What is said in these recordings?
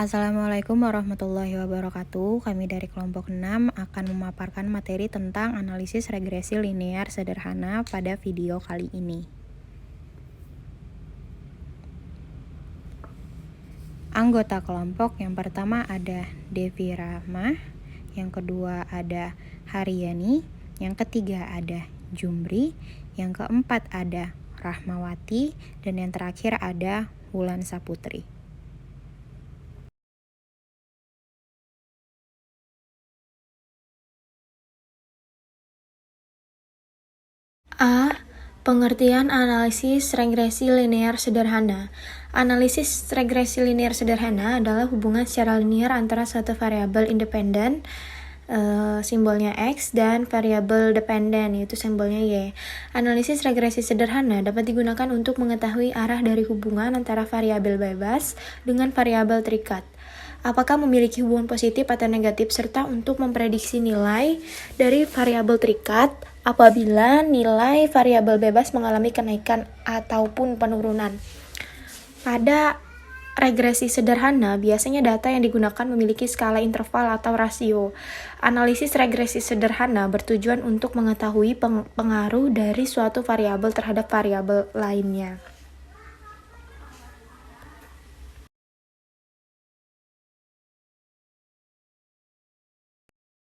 Assalamualaikum warahmatullahi wabarakatuh. Kami dari kelompok 6 akan memaparkan materi tentang analisis regresi linear sederhana pada video kali ini. Anggota kelompok yang pertama ada Devi Rahmah, yang kedua ada Haryani, yang ketiga ada Jumri, yang keempat ada Rahmawati, dan yang terakhir ada Wulan Saputri. A. Pengertian analisis regresi linear sederhana. Analisis regresi linear sederhana adalah hubungan secara linear antara satu variabel independen, simbolnya X, dan variabel dependen, yaitu simbolnya Y. Analisis regresi sederhana dapat digunakan untuk mengetahui arah dari hubungan antara variabel bebas dengan variabel terikat. Apakah memiliki hubungan positif atau negatif, serta untuk memprediksi nilai dari variabel terikat apabila nilai variabel bebas mengalami kenaikan ataupun penurunan. Pada regresi sederhana, biasanya data yang digunakan memiliki skala interval atau rasio. Analisis regresi sederhana bertujuan untuk mengetahui pengaruh dari suatu variabel terhadap variabel lainnya.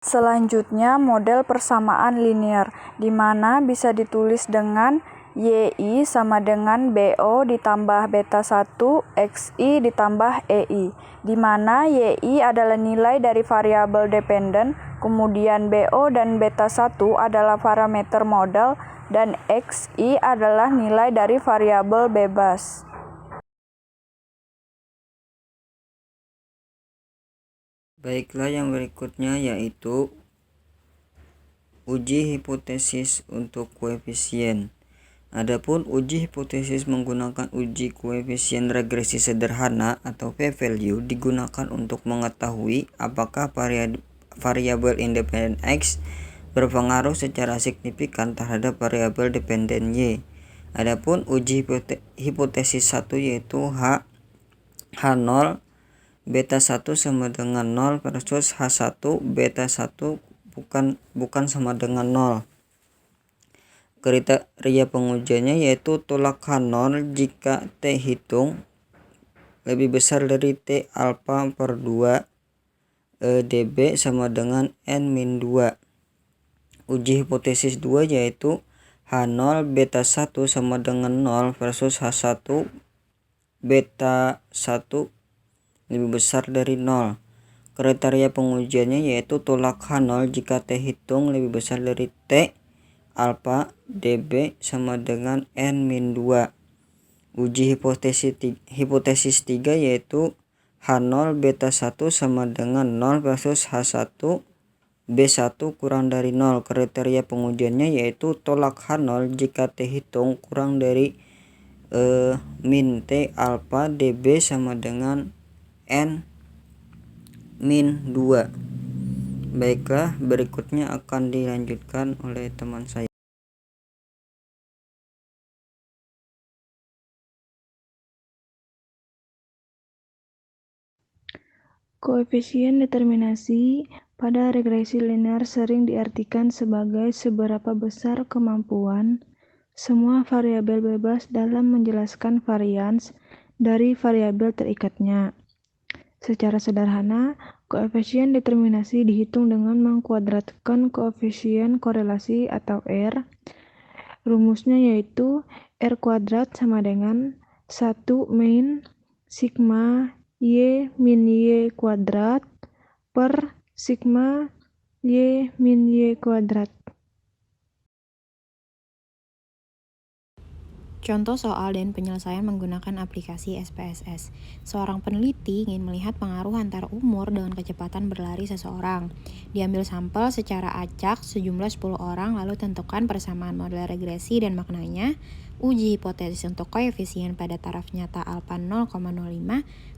Selanjutnya, model persamaan linear, di mana bisa ditulis dengan YI sama dengan BO ditambah beta 1 XI ditambah EI, di mana YI adalah nilai dari variabel dependen, kemudian BO dan beta 1 adalah parameter model, dan XI adalah nilai dari variabel bebas. Baiklah, yang berikutnya yaitu uji hipotesis untuk koefisien. Adapun uji hipotesis menggunakan uji koefisien regresi sederhana atau p-value digunakan untuk mengetahui apakah variabel independen X berpengaruh secara signifikan terhadap variabel dependen Y. Adapun uji hipotesis 1 yaitu H0 beta 1 sama dengan 0 versus H1 beta 1 bukan sama dengan 0. Kriteria pengujiannya yaitu tolak H0 jika T hitung lebih besar dari T alpha per 2 dB sama dengan N-2. Uji hipotesis 2 yaitu H0 beta 1 sama dengan 0 versus H1 beta 1 lebih besar dari 0. Kriteria pengujiannya yaitu tolak H0 jika T hitung lebih besar dari T alpha dB sama dengan N-2. Uji hipotesis 3 yaitu H0 beta 1 sama dengan 0 versus H1 B1 kurang dari 0. Kriteria pengujiannya yaitu tolak H0 jika T hitung kurang dari min T alpha dB sama dengan N-2. Baiklah, berikutnya akan dilanjutkan oleh teman saya. Koefisien determinasi pada regresi linear sering diartikan sebagai seberapa besar kemampuan semua variabel bebas dalam menjelaskan varians dari variabel terikatnya. Secara sederhana, koefisien determinasi dihitung dengan mengkuadratkan koefisien korelasi atau R. Rumusnya yaitu R kuadrat sama dengan 1 min sigma Y min Y kuadrat per sigma Y min Y kuadrat. Contoh soal dan penyelesaian menggunakan aplikasi SPSS. Seorang peneliti ingin melihat pengaruh antara umur dengan kecepatan berlari seseorang. Diambil sampel secara acak sejumlah 10 orang, lalu tentukan persamaan model regresi dan maknanya. Uji hipotesis untuk koefisien pada taraf nyata alpha 0,05,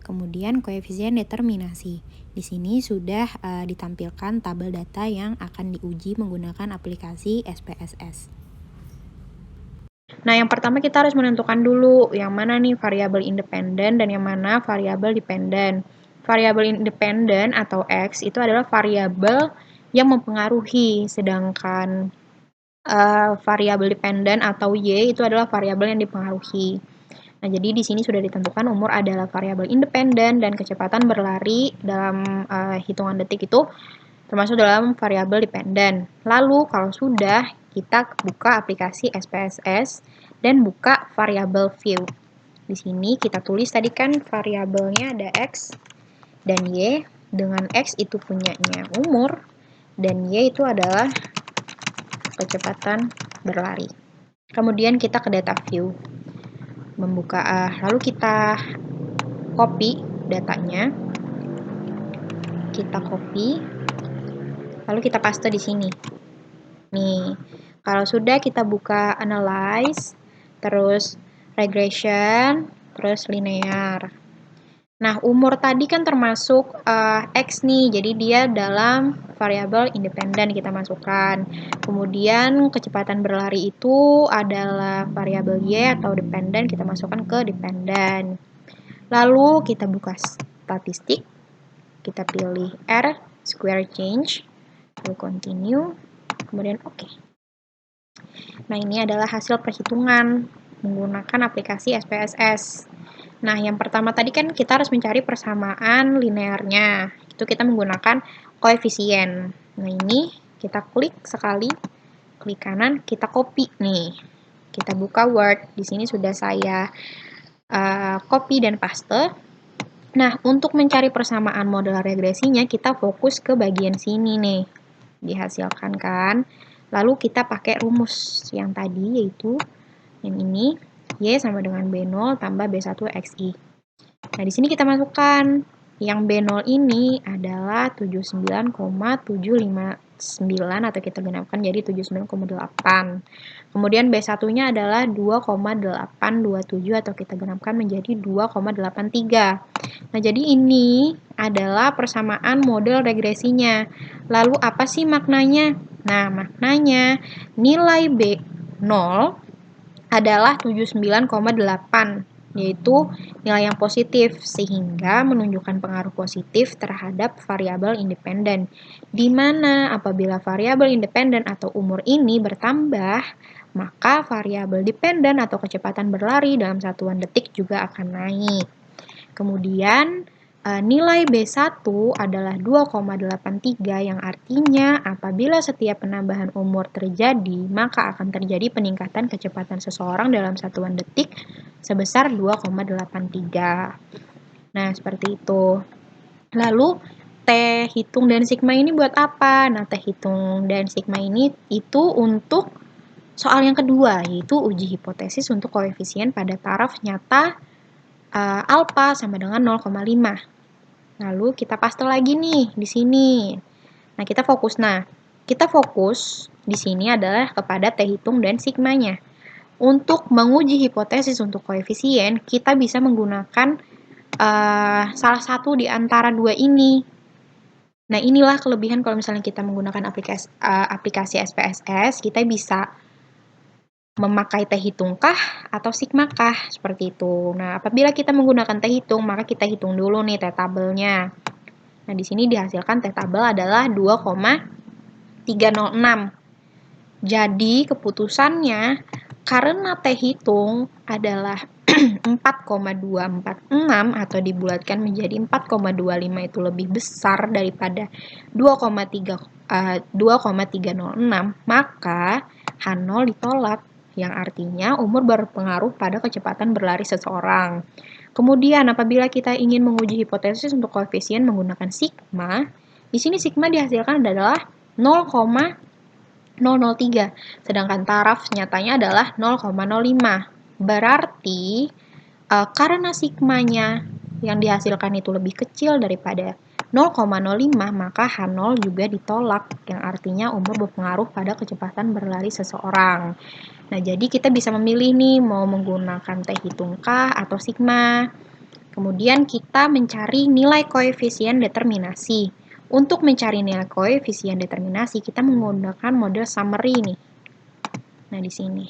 kemudian koefisien determinasi. Di sini sudah ditampilkan tabel data yang akan diuji menggunakan aplikasi SPSS. Nah, yang pertama kita harus menentukan dulu yang mana nih variabel independen dan yang mana variabel dependen. variabel independen atau X itu adalah variabel yang mempengaruhi, sedangkan variabel dependen atau Y itu adalah variabel yang dipengaruhi. Nah, jadi di sini sudah ditentukan umur adalah variabel independen dan kecepatan berlari dalam hitungan detik itu termasuk dalam variabel dependen. Lalu kalau sudah, kita buka aplikasi SPSS dan buka variabel view. Di sini kita tulis tadi kan variabelnya ada X dan Y, dengan X itu punyanya umur dan Y itu adalah kecepatan berlari. Kemudian kita ke data view. Lalu kita copy datanya. Kita copy. Lalu kita paste di sini. Nih, kalau sudah kita buka analyze, terus regression, terus linear. Nah, umur tadi kan termasuk X nih, jadi dia dalam variabel independen kita masukkan. Kemudian kecepatan berlari itu adalah variabel Y atau dependen, kita masukkan ke dependen. Lalu kita buka statistik, kita pilih R, square change, lalu continue, kemudian OK. Nah, ini adalah hasil perhitungan menggunakan aplikasi SPSS. Nah, yang pertama tadi kan kita harus mencari persamaan linearnya. Itu kita menggunakan koefisien. Nah, ini kita klik sekali, klik kanan, kita copy nih. Kita buka Word. Di sini sudah saya copy dan paste. Nah, untuk mencari persamaan model regresinya, kita fokus ke bagian sini nih. Dihasilkan kan. Lalu kita pakai rumus yang tadi, yaitu yang ini. Y sama dengan B0 tambah B1 XI. Nah, di sini kita masukkan yang B0 ini adalah 79,759 atau kita genapkan jadi 79,8. Kemudian B1-nya adalah 2,827 atau kita genapkan menjadi 2,83. Nah, jadi ini adalah persamaan model regresinya. Lalu apa sih maknanya? Nah, maknanya nilai B0 adalah 79,8, yaitu nilai yang positif, sehingga menunjukkan pengaruh positif terhadap variabel independen. Di mana apabila variabel independen atau umur ini bertambah, maka variabel dependen atau kecepatan berlari dalam satuan detik juga akan naik. Kemudian nilai B1 adalah 2,83 yang artinya apabila setiap penambahan umur terjadi, maka akan terjadi peningkatan kecepatan seseorang dalam satuan detik sebesar 2,83. Nah, seperti itu. Lalu, T hitung dan sigma ini buat apa? Nah, T hitung dan sigma ini itu untuk soal yang kedua, yaitu uji hipotesis untuk koefisien pada taraf nyata alfa sama dengan 0,5. Lalu kita paste lagi nih di sini. Nah, kita fokus di sini adalah kepada T hitung dan sigmanya. Untuk menguji hipotesis untuk koefisien, kita bisa menggunakan salah satu di antara dua ini. Nah, inilah kelebihan kalau misalnya kita menggunakan aplikasi SPSS, kita bisa memakai T hitung kah atau sigma kah, seperti itu. Nah, apabila kita menggunakan T hitung, maka kita hitung dulu nih T tabelnya. Nah, di sini dihasilkan T tabel adalah 2,306. Jadi, keputusannya karena T hitung adalah 4,246 atau dibulatkan menjadi 4,25 itu lebih besar daripada 2,306, maka H0 ditolak, yang artinya umur berpengaruh pada kecepatan berlari seseorang. Kemudian, apabila kita ingin menguji hipotesis untuk koefisien menggunakan sigma, di sini sigma dihasilkan adalah 0,003, sedangkan taraf nyatanya adalah 0,05. Berarti, karena sigmanya yang dihasilkan itu lebih kecil daripada 0,05, maka H0 juga ditolak, yang artinya umur berpengaruh pada kecepatan berlari seseorang. Nah, jadi kita bisa memilih nih mau menggunakan T hitung kah atau sigma. Kemudian kita mencari nilai koefisien determinasi. Untuk mencari nilai koefisien determinasi, kita menggunakan model summary nih. Nah, di sini.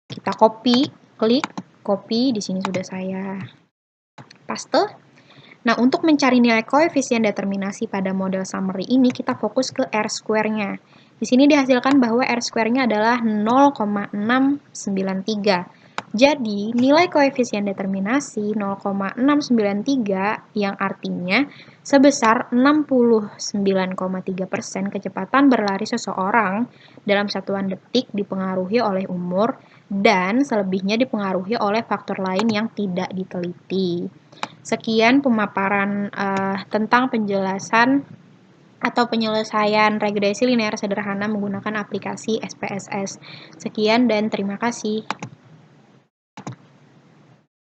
Kita klik copy, di sini sudah saya paste. Nah, untuk mencari nilai koefisien determinasi pada model summary ini, kita fokus ke R-square-nya. Di sini dihasilkan bahwa R-square-nya adalah 0,693. Jadi, nilai koefisien determinasi 0,693 yang artinya sebesar 69,3% kecepatan berlari seseorang dalam satuan detik dipengaruhi oleh umur dan selebihnya dipengaruhi oleh faktor lain yang tidak diteliti. Sekian pemaparan tentang penjelasan atau penyelesaian regresi linear sederhana menggunakan aplikasi SPSS. Sekian dan terima kasih.